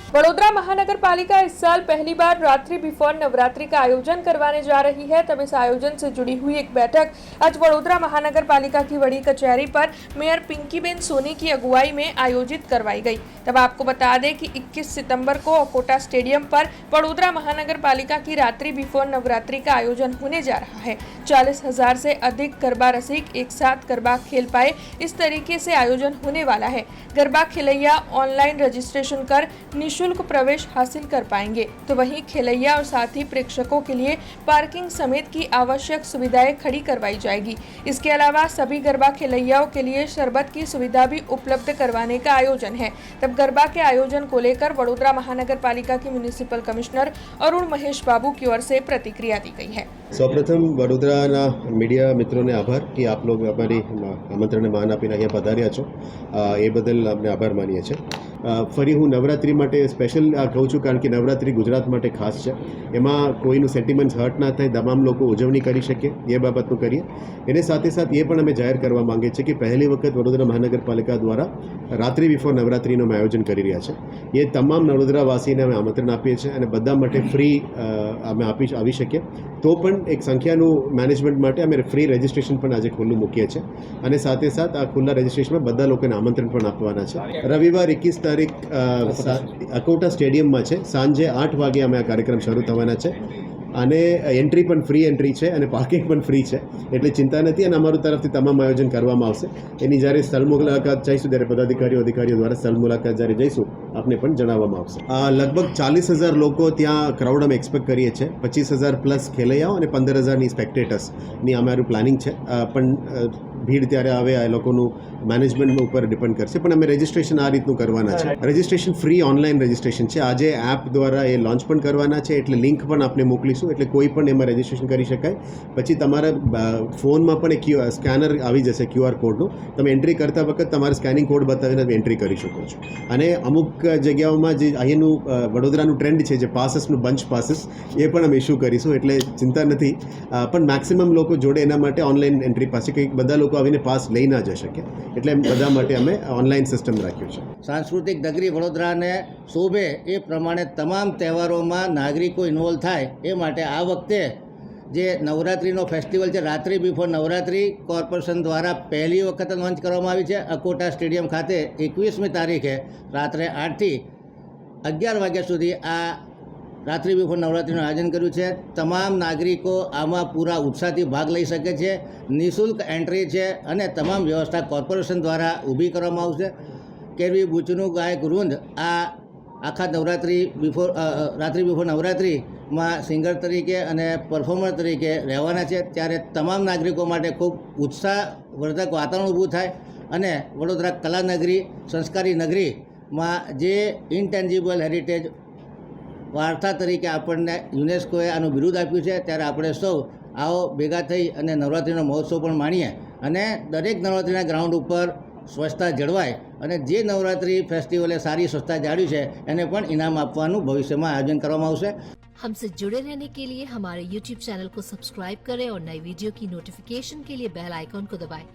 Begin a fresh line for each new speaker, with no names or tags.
वडोदरा महानगर पालिका इस साल पहली बार रात्रि बिफोर नवरात्रि का आयोजन करवाने जा रही है। तब इस आयोजन से जुड़ी हुई एक बैठक आज वडोदरा महानगर पालिका की बड़ी कचहरी पर मेयर पिंकीबेन सोनी की अगुवाई में आयोजित करवाई गई। तब आपको बता दें कि 21 सितंबर को अकोटा स्टेडियम पर वडोदरा महानगर पालिका की रात्रि बिफोर नवरात्रि का आयोजन होने जा रहा है। 40,000 से अधिक गरबा रसिक एक साथ गरबा खेल पाए, इस तरीके से आयोजन होने वाला है। गरबा खिलैया ऑनलाइन रजिस्ट्रेशन कर निःशुल्क प्रवेश हासिल कर पाएंगे, तो वहीं खिलैया और साथ ही प्रेक्षकों के लिए पार्किंग समेत की आवश्यक सुविधाएं खड़ी करवाई जाएगी। इसके अलावा सभी गरबा खिलैयाओं के लिए शरबत की सुविधा भी उपलब्ध करवाने का आयोजन है। तब गरबा के आयोजन को लेकर वडोदरा महानगर पालिका के म्युनिसिपल कमिश्नर अरुण महेश बाबू की ओर से प्रतिक्रिया दी गई है।
સૌપ્રથમ વડોદરાના મીડિયા મિત્રોને આભાર કે આપ લોકો અમારી આમંત્રણને માન આપીને અહીંયા પધાર્યા છો, એ બદલ અમને આભાર માનીએ છીએ। ફરી હું નવરાત્રિ માટે સ્પેશિયલ આ કહું છું કારણ કે નવરાત્રિ ગુજરાત માટે ખાસ છે, એમાં કોઈનું સેન્ટિમેન્ટ્સ હર્ટ ના થાય, તમામ લોકો ઉજવણી કરી શકે એ બાબતનું કરીએ। એને સાથે સાથ એ પણ અમે જાહેર કરવા માંગીએ છીએ કે પહેલી વખત વડોદરા મહાનગરપાલિકા દ્વારા રાત્રિ બિફોર નવરાત્રિનું અમે આયોજન કરી રહ્યા છે। એ તમામ વડોદરાવાસીને અમે આમંત્રણ આપીએ છીએ અને બધા માટે ફ્રી અમે આવી શકીએ તો પણ એક સંખ્યાનું મેનેજમેન્ટ માટે અમે ફ્રી રજિસ્ટ્રેશન પણ આજે ખુલ્લું મૂકીએ છીએ અને સાથે સાથ આ ખુલ્લા રજિસ્ટ્રેશનમાં બધા લોકોને આમંત્રણ પણ આપવાના છે। રવિવાર 21 તારીખ અકોટા સ્ટેડિયમમાં છે, સાંજે 8 વાગે અમે આ કાર્યક્રમ શરૂ થવાના છે અને એન્ટ્રી પણ ફ્રી એન્ટ્રી છે અને પાર્કિંગ પણ ફ્રી છે, એટલે ચિંતા નથી અને અમારું તરફથી તમામ આયોજન કરવામાં આવશે। એની જ્યારે સ્થળ મુલાકાત જઈશું ત્યારે પદાધિકારીઓ અધિકારીઓ દ્વારા સ્થળ મુલાકાત જ્યારે જઈશું આપને પણ જણાવવામાં આવશે। લગભગ 40,000 લોકો ત્યાં ક્રાઉડ અમે એક્સપેક્ટ કરીએ છીએ, 25,000 પ્લસ ખેલૈયાઓ અને 15,000ની સ્પેક્ટેટર્સની અમારું પ્લાનિંગ છે, પણ ભીડ ત્યારે આવે આ લોકોનું મેનેજમેન્ટ ઉપર ડિપેન્ડ કરશે, પણ અમે રજિસ્ટ્રેશન આ રીતનું કરવાના છે। રજિસ્ટ્રેશન ફ્રી ઓનલાઈન રજિસ્ટ્રેશન છે, આજે એપ દ્વારા એ લોન્ચ પણ કરવાના છે, એટલે લિંક પણ આપને મોકલીશું, એટલે કોઈ પણ એમાં રજિસ્ટ્રેશન કરી શકાય। પછી તમારા ફોનમાં પણ એક સ્કેનર આવી જશે QR કોડનું, તમે એન્ટ્રી કરતા વખત તમારે સ્કેનિંગ કોડ બતાવીને તમે એન્ટ્રી કરી શકો છો। અને અમુક જગ્યાઓમાં જે અહીંનું વડોદરાનું ટ્રેન્ડ છે જે પાસીસનું બંચ પાસીસ એ પણ અમે ઇસ્યુ કરીશું, એટલે ચિંતા નથી, પણ મેક્સિમમ લોકો જોડે એના માટે ઓનલાઈન એન્ટ્રી પાસે કંઈક બધા લોકો આવીને પાસ લઈ ના જઈ શકે, એટલે બધા માટે અમે ઓનલાઈન સિસ્ટમ રાખ્યું છે।
સાંસ્કૃતિક નગરી વડોદરાને શોભે એ પ્રમાણે તમામ તહેવારોમાં નાગરિકો ઇન્વોલ્વ થાય એ માટે આ વખતે જે નવરાત્રિનો ફેસ્ટિવલ છે, રાત્રિ બિફોર નવરાત્રિ કોર્પોરેશન દ્વારા પહેલી વખત લોન્ચ કરવામાં આવી છે। અકોટા સ્ટેડિયમ ખાતે 21મી તારીખે રાત્રે 8થી 11 વાગ્યા સુધી આ રાત્રિ બિફોર નવરાત્રિનું આયોજન કર્યું છે। તમામ નાગરિકો આમાં પૂરા ઉત્સાહથી ભાગ લઈ શકે છે, નિઃશુલ્ક એન્ટ્રી છે અને તમામ વ્યવસ્થા કોર્પોરેશન દ્વારા ઊભી કરવામાં આવશે। કેરવી બુચનું ગાયક વૃંદ આ આખા રાત્રિ બિફોર નવરાત્રિમાં સિંગર તરીકે અને પરફોર્મર તરીકે રહેવાના છે, ત્યારે તમામ નાગરિકો માટે ખૂબ ઉત્સાહવર્ધક વાતાવરણ ઊભું થાય અને વડોદરા કલાનગરી, સંસ્કારી નગરીમાં જે ઇન્ટેન્જિબલ હેરિટેજ વાર્તા તરીકે આપણને યુનેસ્કોએ આનું બિરુદ આપ્યું છે, ત્યારે આપણે સૌ આવો ભેગા થઈ અને નવરાત્રિનો મહોત્સવ પણ માણીએ અને દરેક નવરાત્રિના ગ્રાઉન્ડ ઉપર સ્વચ્છતા જળવાય અને જે નવરાત્રિ ફેસ્ટિવલે સારી સ્વચ્છતા જાળવી છે એને પણ ઇનામ આપવાનું ભવિષ્યમાં આયોજન કરવામાં આવશે।
हमसे जुड़े रहने के लिए हमारे YouTube चैनल को सब्सक्राइब करें और नई वीडियो की नोटिफिकेशन के लिए बेल आइकॉन को दबाएं।